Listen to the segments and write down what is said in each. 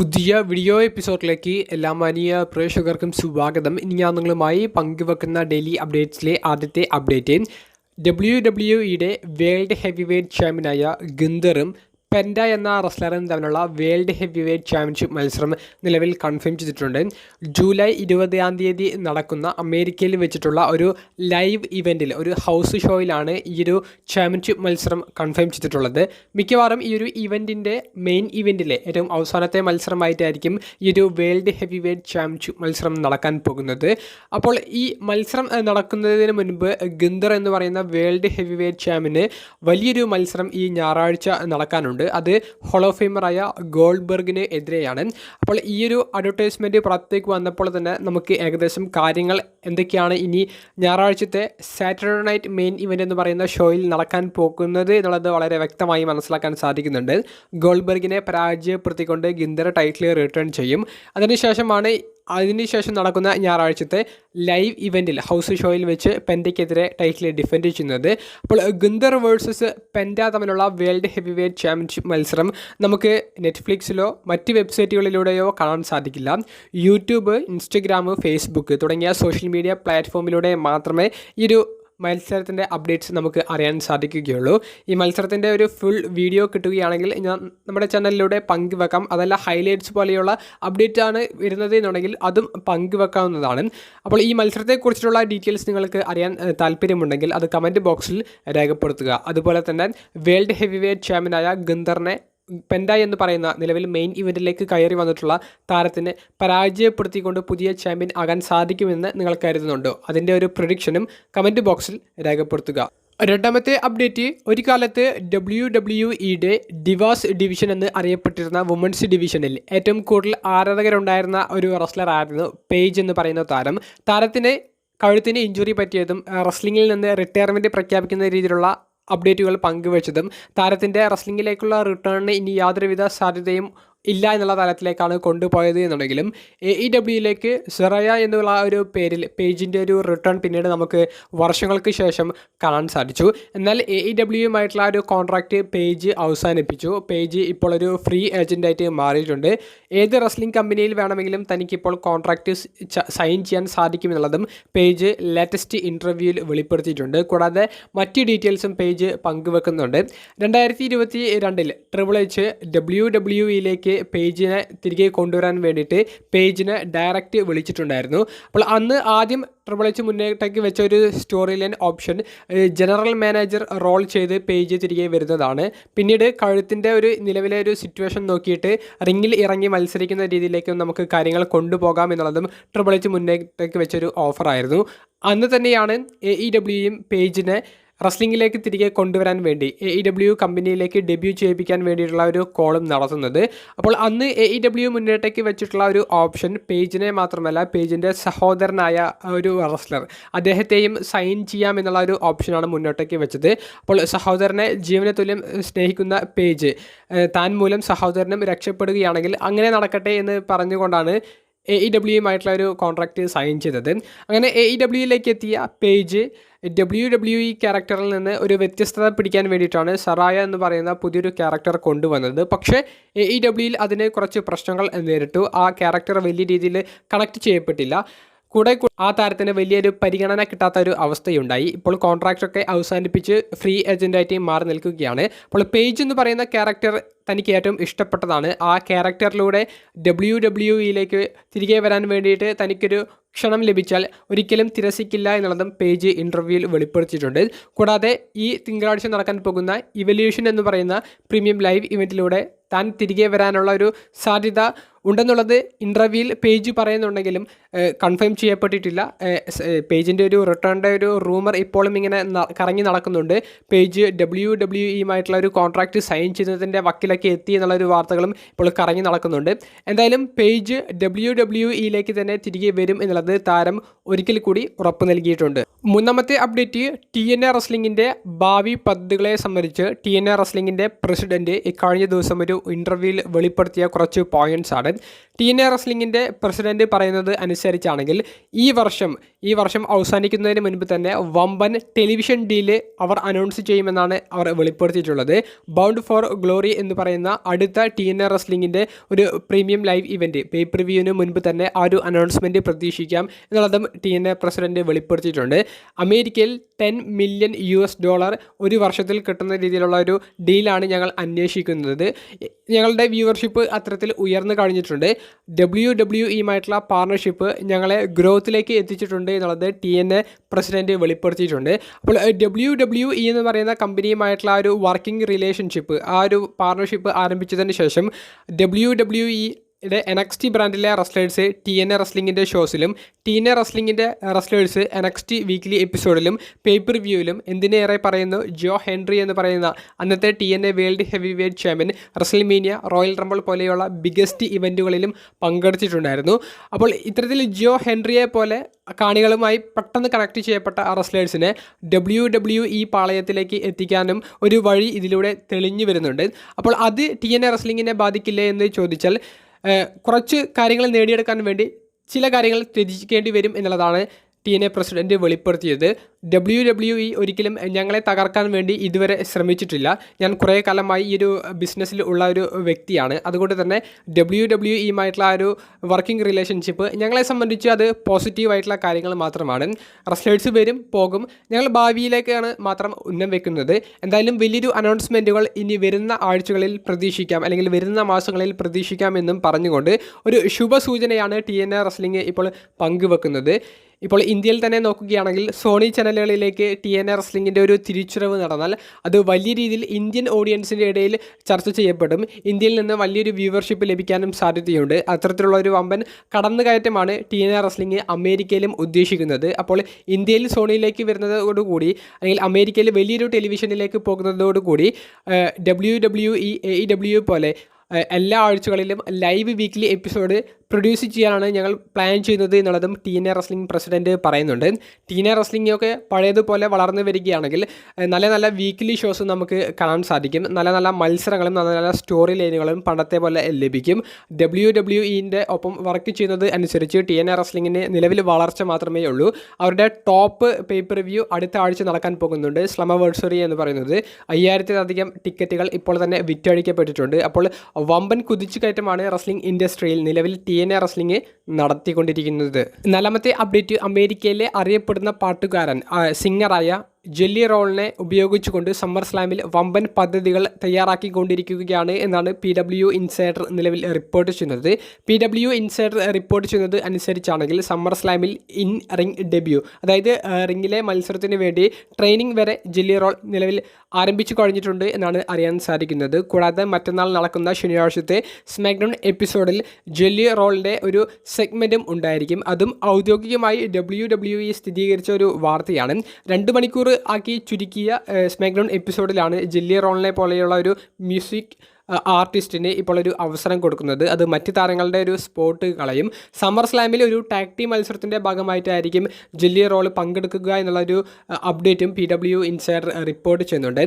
പുതിയ വീഡിയോ എപ്പിസോഡിലേക്ക് എല്ലാ മാന്യ പ്രേക്ഷകർക്കും സ്വാഗതം. ഇനി ഞാൻ നിങ്ങളുമായി പങ്കുവെക്കുന്ന ഡെയിലി അപ്ഡേറ്റ്സിലെ ആദ്യത്തെ update WWE world heavyweight ചാമ്പ്യനായ ഗുന്തറും പെൻഡ എന്ന റെസ്ലറും തമ്മിലുള്ള വേൾഡ് ഹെവി വെയ്റ്റ് ചാമ്പ്യൻഷിപ്പ് മത്സരം നിലവിൽ കൺഫേം ചെയ്തിട്ടുണ്ട്. ജൂലൈ 20 നടക്കുന്ന അമേരിക്കയിൽ വെച്ചിട്ടുള്ള ഒരു ലൈവ് ഇവൻറ്റിൽ, ഒരു ഹൗസ് ഷോയിലാണ് ഈ ഒരു ചാമ്പ്യൻഷിപ്പ് മത്സരം കൺഫേം ചെയ്തിട്ടുള്ളത്. മിക്കവാറും ഈ ഒരു ഇവൻറ്റിൻ്റെ മെയിൻ ഇവൻറ്റിലെ ഏറ്റവും അവസാനത്തെ മത്സരമായിട്ടായിരിക്കും ഈ ഒരു വേൾഡ് ഹെവി വെയ്റ്റ് ചാമ്പ്യൻഷിപ്പ് മത്സരം നടക്കാൻ പോകുന്നത്. അപ്പോൾ ഈ മത്സരം നടക്കുന്നതിന് മുൻപ് ഗുന്തർ എന്ന് പറയുന്ന വേൾഡ് ഹെവി വെയ്റ്റ് ചാമ്പ്യന് വലിയൊരു മത്സരം ഈ ഞായറാഴ്ച നടക്കാനുണ്ട്. അത് ഹോൾ ഓഫ് ഫെയിമറായ ഗോൾഡ്ബർഗിന് എതിരെയാണ്. അപ്പോൾ ഈ ഒരു അഡ്വർടൈസ്മെൻറ്റ് പുറത്തേക്ക് വന്നപ്പോൾ തന്നെ നമുക്ക് ഏകദേശം കാര്യങ്ങൾ എന്തൊക്കെയാണ് ഇനി ഞായറാഴ്ചത്തെ സാറ്റർഡേ നൈറ്റ് മെയിൻ ഇവൻ്റ് എന്ന് പറയുന്ന ഷോയിൽ നടക്കാൻ പോകുന്നത് എന്നുള്ളത് വളരെ വ്യക്തമായി മനസ്സിലാക്കാൻ സാധിക്കുന്നുണ്ട്. ഗോൾഡ്ബർഗിനെ പരാജയപ്പെടുത്തിക്കൊണ്ട് ഗുന്തർ ടൈറ്റിൽ റിട്ടേൺ ചെയ്യും. അതിനുശേഷം നടക്കുന്ന ഞായറാഴ്ചത്തെ ലൈവ് ഇവൻറ്റിൽ, ഹൗസ് ഷോയിൽ വെച്ച് പെൻഡയ്ക്കെതിരെ ടൈറ്റിൽ ഡിഫെൻഡ് ചെയ്യുന്നത്. അപ്പോൾ ഗുന്തർ വേഴ്സസ് പെൻഡ തമ്മിലുള്ള വേൾഡ് ഹെവി വെയ്റ്റ് ചാമ്പ്യൻഷിപ്പ് മത്സരം നമുക്ക് നെറ്റ്ഫ്ലിക്സിലോ മറ്റ് വെബ്സൈറ്റുകളിലൂടെയോ കാണാൻ സാധിക്കില്ല. യൂട്യൂബ്, ഇൻസ്റ്റഗ്രാം, ഫേസ്ബുക്ക് തുടങ്ങിയ സോഷ്യൽ മീഡിയ പ്ലാറ്റ്ഫോമിലൂടെ മാത്രമേ ഈ ഒരു മത്സരത്തിൻ്റെ അപ്ഡേറ്റ്സ് നമുക്ക് അറിയാൻ സാധിക്കുകയുള്ളൂ. ഈ മത്സരത്തിൻ്റെ ഒരു ഫുൾ വീഡിയോ കിട്ടുകയാണെങ്കിൽ ഞാൻ നമ്മുടെ ചാനലിലൂടെ പങ്കുവെക്കാം. അതല്ല ഹൈലൈറ്റ്സ് പോലെയുള്ള അപ്ഡേറ്റ് ആണ് വരുന്നത് എന്നുണ്ടെങ്കിൽ അതും പങ്കുവെക്കാവുന്നതാണ്. അപ്പോൾ ഈ മത്സരത്തെക്കുറിച്ചുള്ള ഡീറ്റെയിൽസ് നിങ്ങൾക്ക് അറിയാൻ താല്പര്യമുണ്ടെങ്കിൽ അത് കമൻറ്റ് ബോക്സിൽ രേഖപ്പെടുത്തുക. അതുപോലെ തന്നെ വേൾഡ് ഹെവി വെയ്റ്റ് ചാമ്പ്യനായ ഗുന്തറിനെ പെൻഡ എന്ന് പറയുന്ന നിലവിൽ മെയിൻ ഇവൻറ്റിലേക്ക് കയറി വന്നിട്ടുള്ള താരത്തിനെ പരാജയപ്പെടുത്തിക്കൊണ്ട് പുതിയ ചാമ്പ്യൻ ആകാൻ സാധിക്കുമെന്ന് നിങ്ങൾ കരുതുന്നുണ്ടോ? അതിൻ്റെ ഒരു പ്രഡിക്ഷനും കമൻറ്റ് ബോക്സിൽ രേഖപ്പെടുത്തുക. രണ്ടാമത്തെ അപ്ഡേറ്റ്, ഒരു കാലത്ത് WWE ഡിവാസ് ഡിവിഷൻ എന്ന് അറിയപ്പെട്ടിരുന്ന വുമൻസ് ഡിവിഷനിൽ ഏറ്റവും കൂടുതൽ ആരാധകരുണ്ടായിരുന്ന ഒരു റെസ്ലർ ആയിരുന്നു പേജ് എന്ന് പറയുന്ന താരത്തിന് കഴുത്തിന് ഇഞ്ചുറി പറ്റിയതും റെസ്ലിങ്ങിൽ നിന്ന് റിട്ടയർമെൻറ്റ് പ്രഖ്യാപിക്കുന്ന രീതിയിലുള്ള അപ്ഡേറ്റുകൾ പങ്കുവച്ചതും താരത്തിൻ്റെ റെസ്ലിങ്ങിലേക്കുള്ള റിട്ടേണിന് ഇനി യാതൊരുവിധ സാധ്യതയും ഇല്ല എന്നുള്ള തലത്തിലേക്കാണ് കൊണ്ടുപോയത് എന്നുണ്ടെങ്കിലും AEWയിലേക്ക് സെറയ എന്നുള്ള ഒരു പേരിൽ പേജിൻ്റെ ഒരു റിട്ടേൺ പിന്നീട് നമുക്ക് വർഷങ്ങൾക്ക് ശേഷം കാണാൻ സാധിച്ചു. എന്നാൽ AEWയുമായിട്ടുള്ള ഒരു കോൺട്രാക്റ്റ് പേജ് അവസാനിപ്പിച്ചു. പേജ് ഇപ്പോൾ ഒരു ഫ്രീ ഏജൻ്റായിട്ട് മാറിയിട്ടുണ്ട്. ഏത് റെസ്ലിംഗ് കമ്പനിയിൽ വേണമെങ്കിലും തനിക്കിപ്പോൾ കോൺട്രാക്റ്റ് സൈൻ ചെയ്യാൻ സാധിക്കുമെന്നുള്ളതും പേജ് ലേറ്റസ്റ്റ് ഇൻ്റർവ്യൂവിൽ വെളിപ്പെടുത്തിയിട്ടുണ്ട്. കൂടാതെ മറ്റ് ഡീറ്റെയിൽസും പേജ് പങ്കുവെക്കുന്നുണ്ട്. 2022 ട്രിപ്പിൾ എച്ച് WWEയിലേക്ക് പേജിനെ തിരികെ കൊണ്ടുവരാൻ വേണ്ടിയിട്ട് പേജിനെ ഡയറക്റ്റ് വിളിച്ചിട്ടുണ്ടായിരുന്നു. അപ്പോൾ അന്ന് ആദ്യം ട്രിപ്പിൾ എച്ച് മുന്നേറ്റേക്ക് വെച്ച ഒരു story line option general manager role ചെയ്ത് പേജ് തിരികെ വരുന്നതാണ്. പിന്നീട് കഴുത്തിൻ്റെ ഒരു നിലവിലെ ഒരു സിറ്റുവേഷൻ നോക്കിയിട്ട് റിങ്ങിൽ ഇറങ്ങി മത്സരിക്കുന്ന രീതിയിലേക്ക് നമുക്ക് കാര്യങ്ങൾ കൊണ്ടുപോകാം എന്നുള്ളതും ട്രിപ്പിൾ എച്ച് മുന്നേറ്റേക്ക് വെച്ചൊരു ഓഫറായിരുന്നു. അന്ന് തന്നെയാണ് AEWയും പേജിനെ റെസ്ലിങ്ങിലേക്ക് തിരികെ കൊണ്ടുവരാൻ വേണ്ടി AEW കമ്പനിയിലേക്ക് ഡെബ്യൂ ചെയ്യിപ്പിക്കാൻ വേണ്ടിയിട്ടുള്ള ഒരു കോളും നടത്തുന്നത്. അപ്പോൾ അന്ന് AEW മുന്നോട്ടേക്ക് വെച്ചിട്ടുള്ള ഒരു ഓപ്ഷൻ പേജിനെ മാത്രമല്ല, പേജിൻ്റെ സഹോദരനായ ഒരു റെസ്ലർ അദ്ദേഹത്തെയും സൈൻ ചെയ്യാമെന്നുള്ള ഒരു ഓപ്ഷനാണ് മുന്നോട്ടേക്ക് വെച്ചത്. അപ്പോൾ സഹോദരനെ ജീവന തുല്യം സ്നേഹിക്കുന്ന പേജ് താൻ മൂലം സഹോദരനും രക്ഷപ്പെടുകയാണെങ്കിൽ അങ്ങനെ നടക്കട്ടെ എന്ന് പറഞ്ഞുകൊണ്ടാണ് AEWയുമായിട്ടുള്ള ഒരു കോൺട്രാക്റ്റ് സൈൻ ചെയ്തത്. അങ്ങനെ AEWയിലേക്ക് എത്തിയ പേജ് WWE ക്യാരക്ടറിൽ നിന്ന് ഒരു വ്യത്യസ്തത പിടിക്കാൻ വേണ്ടിയിട്ടാണ് സറായ എന്ന് പറയുന്ന പുതിയൊരു ക്യാരക്ടർ കൊണ്ടുവന്നത്. പക്ഷേ AEWയിൽ അതിന് കുറച്ച് പ്രശ്നങ്ങൾ നേരിട്ടു. ആ ക്യാരക്ടർ വലിയ രീതിയിൽ കണക്ട് ചെയ്യപ്പെട്ടില്ല. കൂടെ ആ താരത്തിന് വലിയൊരു പരിഗണന കിട്ടാത്ത ഒരു അവസ്ഥയുണ്ടായി. ഇപ്പോൾ കോൺട്രാക്റ്റൊക്കെ അവസാനിപ്പിച്ച് ഫ്രീ ഏജൻ്റായിട്ട് മാറി നിൽക്കുകയാണ്. അപ്പോൾ പേജ് എന്ന് പറയുന്ന ക്യാരക്ടർ തനിക്ക് ഏറ്റവും ഇഷ്ടപ്പെട്ടതാണ്. ആ ക്യാരക്ടറിലൂടെ WWEയിലേക്ക് തിരികെ വരാൻ വേണ്ടിയിട്ട് തനിക്കൊരു ക്ഷണം ലഭിച്ചാൽ ഒരിക്കലും തിരസിക്കില്ല എന്നുള്ളതും പേജ് ഇൻ്റർവ്യൂവിൽ വെളിപ്പെടുത്തിയിട്ടുണ്ട്. കൂടാതെ ഈ തിങ്കളാഴ്ച നടക്കാൻ പോകുന്ന ഇവല്യൂഷൻ എന്ന് പറയുന്ന പ്രീമിയം ലൈവ് ഇവൻറ്റിലൂടെ താൻ തിരികെ വരാനുള്ള ഒരു സാധ്യത ഉണ്ടെന്നുള്ളത് ഇൻ്റർവ്യൂവിൽ പേജ് പറയുന്നുണ്ടെങ്കിലും കൺഫേം ചെയ്യപ്പെട്ടിട്ടില്ല. പേജിൻ്റെ ഒരു റിട്ടേണിൻ്റെ ഒരു റൂമർ ഇപ്പോഴും ഇങ്ങനെ കറങ്ങി നടക്കുന്നുണ്ട്. പേജ് WWEയുമായിട്ടുള്ള ഒരു കോൺട്രാക്റ്റ് സൈൻ ചെയ്യുന്നതിൻ്റെ വക്കിലൊക്കെ എത്തി എന്നുള്ളൊരു വാർത്തകളും ഇപ്പോൾ കറങ്ങി നടക്കുന്നുണ്ട്. എന്തായാലും പേജ് WWEയിലേക്ക് തന്നെ തിരികെ വരും എന്നുള്ളത് താരം ഒരിക്കൽ കൂടി ഉറപ്പ് നൽകിയിട്ടുണ്ട്. മൂന്നാമത്തെ അപ്ഡേറ്റ്, TNA റെസ്ലിങ്ങിൻ്റെ ഭാവി പദ്ധതികളെ സംബന്ധിച്ച് TNA റെസ്ലിങ്ങിൻ്റെ പ്രസിഡന്റ് ഇക്കഴിഞ്ഞ ദിവസം ഒരു ഇൻ്റർവ്യൂവിൽ വെളിപ്പെടുത്തിയ കുറച്ച് പോയിന്റ്സ് ആണ്. TNA റെസ്ലിങ്ങിൻ്റെ പ്രസിഡന്റ് പറയുന്നത് അനുസരിച്ചാണെങ്കിൽ ഈ വർഷം ഈ വർഷം അവസാനിക്കുന്നതിന് മുൻപ് തന്നെ വമ്പൻ ടെലിവിഷൻ ഡീല് അവർ അനൗൺസ് ചെയ്യുമെന്നാണ് അവർ വെളിപ്പെടുത്തിയിട്ടുള്ളത്. ബൗണ്ട് ഫോർ ഗ്ലോറി എന്ന് പറയുന്ന അടുത്ത TNA റെസ്ലിംഗിൻ്റെ ഒരു പ്രീമിയം ലൈവ് ഇവൻറ്റ് പേപ്പർ വ്യൂവിന് മുൻപ് തന്നെ ആ ഒരു അനൗൺസ്മെൻറ്റ് പ്രതീക്ഷിക്കാം എന്നുള്ളതും TNA പ്രസിഡന്റ് വെളിപ്പെടുത്തിയിട്ടുണ്ട്. അമേരിക്കയിൽ $10 മില്യൺ ഒരു വർഷത്തിൽ കിട്ടുന്ന രീതിയിലുള്ള ഒരു ഡീലാണ് ഞങ്ങൾ അന്വേഷിക്കുന്നത്. ഞങ്ങളുടെ വ്യൂവർഷിപ്പ് അത്തരത്തിൽ ഉയർന്നു കഴിഞ്ഞിട്ടുണ്ട്. WWE പാർട്ണർഷിപ്പ് ഞങ്ങളെ ഗ്രോത്തിലേക്ക് എത്തിച്ചിട്ടുണ്ട് എന്നുള്ളത് TNA പ്രസിഡന്റ് വെളിപ്പെടുത്തിയിട്ടുണ്ട്. അപ്പോൾ WWE എന്ന് പറയുന്ന കമ്പനിയുമായിട്ടുള്ള ആ ഒരു വർക്കിംഗ് റിലേഷൻഷിപ്പ്, ആ ഒരു പാർട്ണർഷിപ്പ് ആരംഭിച്ചതിന് ശേഷം WWE NXT ബ്രാൻഡിലെ റെസ്ലേഴ്സ് TNA റെസ്ലിംഗിൻ്റെ ഷോസിലും TNA റെസ്ലിംഗിൻ്റെ റെസ്ലേഴ്സ് NXT വീക്ക്ലി എപ്പിസോഡിലും പേപ്പർ വ്യൂവിലും എന്തിനേറെ പറയുന്നു ജോ ഹെൻറി എന്ന് പറയുന്ന അന്നത്തെ TNA world heavyweight champion WrestleMania, Royal Rumble പോലെയുള്ള ബിഗസ്റ്റ് ഇവൻറ്റുകളിലും പങ്കെടുത്തിട്ടുണ്ടായിരുന്നു. അപ്പോൾ ഇത്തരത്തിൽ ജോ ഹെൻറിയെ പോലെ കാണികളുമായി പെട്ടെന്ന് കണക്ട് ചെയ്യപ്പെട്ട റെസ്ലേഴ്സിനെ WWE പാളയത്തിലേക്ക് എത്തിക്കാനും ഒരു വഴി ഇതിലൂടെ തെളിഞ്ഞു വരുന്നുണ്ട്. അപ്പോൾ അത് TNA റെസ്ലിംഗിനെ ബാധിക്കില്ലേ എന്ന് ചോദിച്ചാൽ കുറച്ച് കാര്യങ്ങൾ നേടിയെടുക്കാൻ വേണ്ടി ചില കാര്യങ്ങൾ ത്യജിക്കേണ്ടി വരും എന്നുള്ളതാണ് TNA പ്രസിഡന്റ് വെളിപ്പെടുത്തിയത്. WWE ഒരിക്കലും ഞങ്ങളെ തകർക്കാൻ വേണ്ടി ഇതുവരെ ശ്രമിച്ചിട്ടില്ല. ഞാൻ കുറേ കാലമായി ഈ ഒരു ബിസിനസ്സിൽ ഉള്ള ഒരു വ്യക്തിയാണ്. അതുകൊണ്ട് തന്നെ WWEയുമായിട്ടുള്ള ആ ഒരു വർക്കിംഗ് റിലേഷൻഷിപ്പ് ഞങ്ങളെ സംബന്ധിച്ച് അത് പോസിറ്റീവായിട്ടുള്ള കാര്യങ്ങൾ മാത്രമാണ്. റെസ്ലേഴ്സ് വരും പോകും, ഞങ്ങൾ ഭാവിയിലേക്കാണ് മാത്രം ഉന്നം വെക്കുന്നത്. എന്തായാലും വലിയൊരു അനൗൺസ്മെൻറ്റുകൾ ഇനി വരുന്ന ആഴ്ചകളിൽ പ്രതീക്ഷിക്കാം, അല്ലെങ്കിൽ വരുന്ന മാസങ്ങളിൽ പ്രതീക്ഷിക്കാമെന്നും പറഞ്ഞുകൊണ്ട് ഒരു ശുഭസൂചനയാണ് TNA റെസ്ലിംഗ് ഇപ്പോൾ പങ്കുവെക്കുന്നത്. ഇപ്പോൾ ഇന്ത്യയിൽ തന്നെ നോക്കുകയാണെങ്കിൽ സോണി ചാനലുകളിലേക്ക് TNA റെസ്ലിംഗിൻ്റെ ഒരു തിരിച്ചുവരവ് നടന്നാൽ അത് വലിയ രീതിയിൽ ഇന്ത്യൻ ഓഡിയൻസിൻ്റെ ഇടയിൽ ചർച്ച ചെയ്യപ്പെടും. ഇന്ത്യയിൽ നിന്ന് വലിയൊരു വ്യൂവർഷിപ്പ് ലഭിക്കാനും സാധ്യതയുണ്ട്. അത്തരത്തിലുള്ള ഒരു വമ്പൻ കടന്നുകയറ്റമാണ് TNA റെസ്ലിംഗ് അമേരിക്കയിലും ഉദ്ദേശിക്കുന്നത്. അപ്പോൾ ഇന്ത്യയിൽ സോണിയിലേക്ക് വരുന്നതോടുകൂടി, അല്ലെങ്കിൽ അമേരിക്കയിൽ വലിയൊരു ടെലിവിഷനിലേക്ക് പോകുന്നതോടുകൂടി WWE, AEW പോലെ എല്ലാ ആഴ്ചകളിലും ലൈവ് വീക്ക്ലി എപ്പിസോഡ് പ്രൊഡ്യൂസ് ചെയ്യാനാണ് ഞങ്ങൾ പ്ലാൻ ചെയ്യുന്നത് എന്നുള്ളതും TNA റെസ്ലിംഗ് പ്രസിഡന്റ് പറയുന്നുണ്ട്. TNA റെസ്ലിംഗൊക്കെ പഴയതുപോലെ വളർന്നു വരികയാണെങ്കിൽ നല്ല നല്ല വീക്ക്ലി ഷോസ് നമുക്ക് കാണാൻ സാധിക്കും. നല്ല നല്ല മത്സരങ്ങളും നല്ല നല്ല സ്റ്റോറി ലൈനുകളും പണ്ടത്തെ പോലെ ലഭിക്കും. WWEൻ്റെ ഒപ്പം വർക്ക് ചെയ്യുന്നത് അനുസരിച്ച് TNA റെസ്ലിംഗിന് നിലവിൽ വളർച്ച മാത്രമേ ഉള്ളൂ. അവരുടെ ടോപ്പ് പേപ്പർ വ്യൂ അടുത്ത ആഴ്ച നടക്കാൻ പോകുന്നുണ്ട്. സ്ലമവേഴ്സറി എന്ന് പറയുന്നത് 5000-ലധികം ടിക്കറ്റുകൾ ഇപ്പോൾ തന്നെ വിറ്റഴിക്കപ്പെട്ടിട്ടുണ്ട്. അപ്പോൾ വമ്പൻ കുതിച്ചുകയറ്റമാണ് റെസ്ലിംഗ് ഇൻഡസ്ട്രിയിൽ നിലവിൽ TNA റെസ്ലിംഗ് നടത്തിക്കൊണ്ടിരിക്കുന്നത്. നാലാമത്തെ അപ്ഡേറ്റ്, അമേരിക്കയിലെ അറിയപ്പെടുന്ന പാട്ടുകാരൻ സിംഗറായ ജെല്ലി റോളിനെ ഉപയോഗിച്ചുകൊണ്ട് സമ്മർ സ്ലാമിൽ വമ്പൻ പദ്ധതികൾ തയ്യാറാക്കിക്കൊണ്ടിരിക്കുകയാണ് എന്നാണ് PW ഇൻസൈഡർ നിലവിൽ റിപ്പോർട്ട് ചെയ്യുന്നത്. PW ഇൻസൈഡർ റിപ്പോർട്ട് ചെയ്യുന്നത് അനുസരിച്ചാണെങ്കിൽ സമ്മർ സ്ലാമിൽ ഇൻ റിംഗ് ഡെബ്യൂ, അതായത് റിംഗിലെ മത്സരത്തിന് വേണ്ടി ട്രെയിനിങ് വരെ ജെല്ലി റോൾ നിലവിൽ ആരംഭിച്ചു കഴിഞ്ഞിട്ടുണ്ട് എന്നാണ് അറിയാൻ സാധിക്കുന്നത്. കൂടാതെ മറ്റന്നാൾ നടക്കുന്ന ശനിയാഴ്ചത്തെ സ്മാക്ഡൗൺ എപ്പിസോഡിൽ ജെല്ലി റോളിൻ്റെ ഒരു സെഗ്മെൻറ്റും ഉണ്ടായിരിക്കും. അതും ഔദ്യോഗികമായി WWE സ്ഥിരീകരിച്ച ഒരു വാർത്തയാണ്. 2 മണിക്കൂർ ആക്കി ചുരുക്കിയ സ്മാക്ഡൗൺ എപ്പിസോഡിലാണ് ജെല്ലി റോളിനെ പോലെയുള്ള ഒരു മ്യൂസിക് ആർട്ടിസ്റ്റിന് ഇപ്പോൾ ഒരു അവസരം കൊടുക്കുന്നത്. അത് മറ്റ് താരങ്ങളുടെ ഒരു സ്പോട്ട് കളയും. സമ്മർ സ്ലാമിൽ ഒരു ടാഗ് ടീം മത്സരത്തിൻ്റെ ഭാഗമായിട്ടായിരിക്കും ജെല്ലി റോൾ പങ്കെടുക്കുക എന്നുള്ളൊരു അപ്ഡേറ്റും PW ഇൻസൈഡർ റിപ്പോർട്ട് ചെയ്യുന്നുണ്ട്.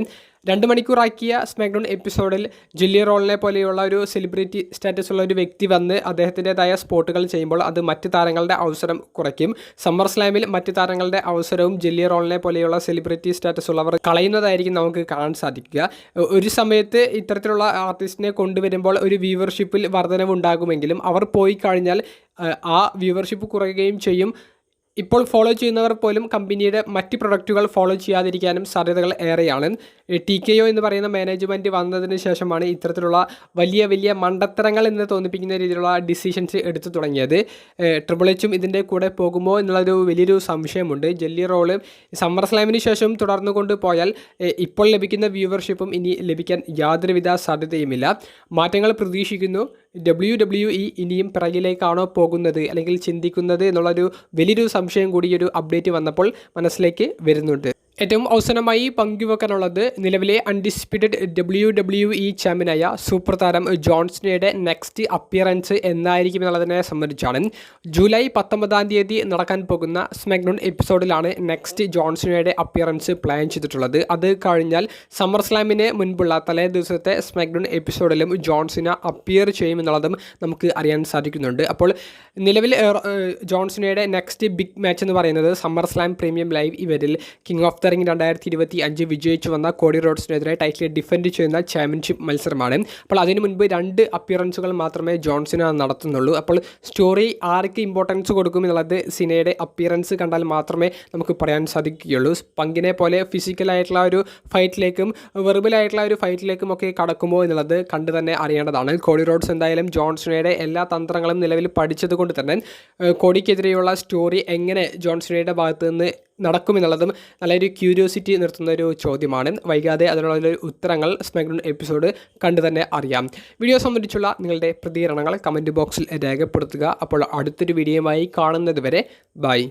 2 മണിക്കൂറാക്കിയ സ്മാക്ഡൗൺ എപ്പിസോഡിൽ ജെല്ലി റോളിനെ പോലെയുള്ള ഒരു സെലിബ്രിറ്റി സ്റ്റാറ്റസ് ഉള്ള ഒരു വ്യക്തി വന്ന് അദ്ദേഹത്തിൻ്റെതായ സ്പോട്ടുകൾ ചെയ്യുമ്പോൾ അത് മറ്റ് താരങ്ങളുടെ അവസരം കുറയ്ക്കും. സമ്മർ സ്ലാമിൽ മറ്റ് താരങ്ങളുടെ അവസരവും ജെല്ലി റോളിനെ പോലെയുള്ള സെലിബ്രിറ്റി സ്റ്റാറ്റസ് ഉള്ളവർ കളയുന്നതായിരിക്കും നമുക്ക് കാണാൻ സാധിക്കുക. ഒരു സമയത്ത് ഇത്തരത്തിലുള്ള ആർട്ടിസ്റ്റിനെ കൊണ്ടുവരുമ്പോൾ ഒരു വ്യൂവർഷിപ്പിൽ വർധനവ് ഉണ്ടാകുമെങ്കിലും അവർ പോയി കഴിഞ്ഞാൽ ആ വ്യൂവർഷിപ്പ് കുറയുകയും ചെയ്യും. ഇപ്പോൾ ഫോളോ ചെയ്യുന്നവർ പോലും കമ്പനിയുടെ മറ്റ് പ്രൊഡക്റ്റുകൾ ഫോളോ ചെയ്യാതിരിക്കാനും സാധ്യതകൾ ഏറെയാണ്. TKO എന്ന് പറയുന്ന മാനേജ്മെൻറ്റ് വന്നതിന് ശേഷമാണ് ഇത്തരത്തിലുള്ള വലിയ വലിയ മണ്ടത്തരങ്ങൾ എന്ന് തോന്നിപ്പിക്കുന്ന രീതിയിലുള്ള ഡിസിഷൻസ് എടുത്തു തുടങ്ങിയത്. ട്രിപ്പിൾ എച്ചും ഇതിൻ്റെ കൂടെ പോകുമോ എന്നുള്ളൊരു വലിയൊരു സംശയമുണ്ട്. ജെല്ലി റോള് സമ്മർ സ്ലാമിന് ശേഷം തുടർന്നു കൊണ്ടുപോയാൽ ഇപ്പോൾ ലഭിക്കുന്ന വ്യൂവർഷിപ്പും ഇനി ലഭിക്കാൻ യാതൊരുവിധ സാധ്യതയുമില്ല. മാറ്റങ്ങൾ പ്രതീക്ഷിക്കുന്നു. WWE ഇനിയും പിറകിലേക്കാണോ പോകുന്നത് അല്ലെങ്കിൽ ചിന്തിക്കുന്നത് എന്നുള്ളൊരു വലിയൊരു സംശയം കൂടി ഒരു അപ്ഡേറ്റ് വന്നപ്പോൾ മനസ്സിലേക്ക് വരുന്നുണ്ട്. ഏറ്റവും അവസാനമായി പങ്കുവെക്കാനുള്ളത് നിലവിലെ അൺഡിസ്പ്യൂട്ടഡ് WWE ചാമ്പ്യനായ സൂപ്പർ താരം ജോൺ സിനയുടെ നെക്സ്റ്റ് അപ്പിയറൻസ് എന്നായിരിക്കും എന്നുള്ളതിനെ സംബന്ധിച്ചാണ്. ജൂലൈ 19 നടക്കാൻ പോകുന്ന സ്മാക്ഡൗൺ എപ്പിസോഡിലാണ് നെക്സ്റ്റ് ജോൺ സിനയുടെ അപ്പിയറൻസ് പ്ലാൻ ചെയ്തിട്ടുള്ളത്. അത് കഴിഞ്ഞാൽ സമ്മർ സ്ലാമിന് മുൻപുള്ള തലേ ദിവസത്തെ സ്മാക്ഡൗൺ എപ്പിസോഡിലും ജോൺ സിന അപ്പിയർ ചെയ്യുമെന്നുള്ളതും നമുക്ക് അറിയാൻ സാധിക്കുന്നുണ്ട്. അപ്പോൾ നിലവിൽ ജോൺ സിനയുടെ നെക്സ്റ്റ് ബിഗ് മാച്ച് എന്ന് പറയുന്നത് സമ്മർ സ്ലാം പ്രീമിയം ലൈവ് ഇവന്റിൽ കിങ് ഓഫ് ദ റിംഗ് 2025 വിജയിച്ചു വന്ന കോഡി റോഡ്സിനെതിരെ ടൈറ്റിൽ ഡിഫെൻഡ് ചെയ്യുന്ന ചാമ്പ്യൻഷിപ്പ് മത്സരമാണ്. അപ്പോൾ അതിനു മുൻപ് 2 അപ്പിയറൻസുകൾ മാത്രമേ ജോൺ സിന നടത്തുന്നുള്ളൂ. അപ്പോൾ സ്റ്റോറി ആർക്ക് ഇമ്പോർട്ടൻസ് കൊടുക്കും എന്നുള്ളത് സിനയുടെ അപ്പിയറൻസ് കണ്ടാൽ മാത്രമേ നമുക്ക് പറയാൻ സാധിക്കുകയുള്ളൂ. പങ്കിനെ പോലെ ഫിസിക്കലായിട്ടുള്ള ഒരു ഫൈറ്റിലേക്കും വെർബലായിട്ടുള്ള ഒരു ഫൈറ്റിലേക്കും ഒക്കെ കടക്കുമോ എന്നുള്ളത് കണ്ടു തന്നെ അറിയേണ്ടതാണ്. കോഡി റോഡ്സ് എന്തായാലും ജോൺ സിനയുടെ എല്ലാ തന്ത്രങ്ങളും നിലവിൽ പഠിച്ചത് കൊണ്ട് തന്നെ കോഡിക്കെതിരെയുള്ള സ്റ്റോറി എങ്ങനെ ജോൺ സിനയുടെ ഭാഗത്ത് നിന്ന് നടക്കുമെന്നുള്ളതും നല്ലൊരു ക്യൂരിയോസിറ്റി നിർത്തുന്ന ഒരു ചോദ്യമാണ്. വൈകാതെ അതിനുള്ള ഉത്തരങ്ങൾ സ്മാക്ഡൗൺ എപ്പിസോഡ് കണ്ടു തന്നെ അറിയാം. വീഡിയോ സംബന്ധിച്ചുള്ള നിങ്ങളുടെ പ്രതികരണങ്ങൾ കമൻറ്റ് ബോക്സിൽ രേഖപ്പെടുത്തുക. അപ്പോൾ അടുത്തൊരു വീഡിയോയുമായി കാണുന്നത് വരെ ബൈ.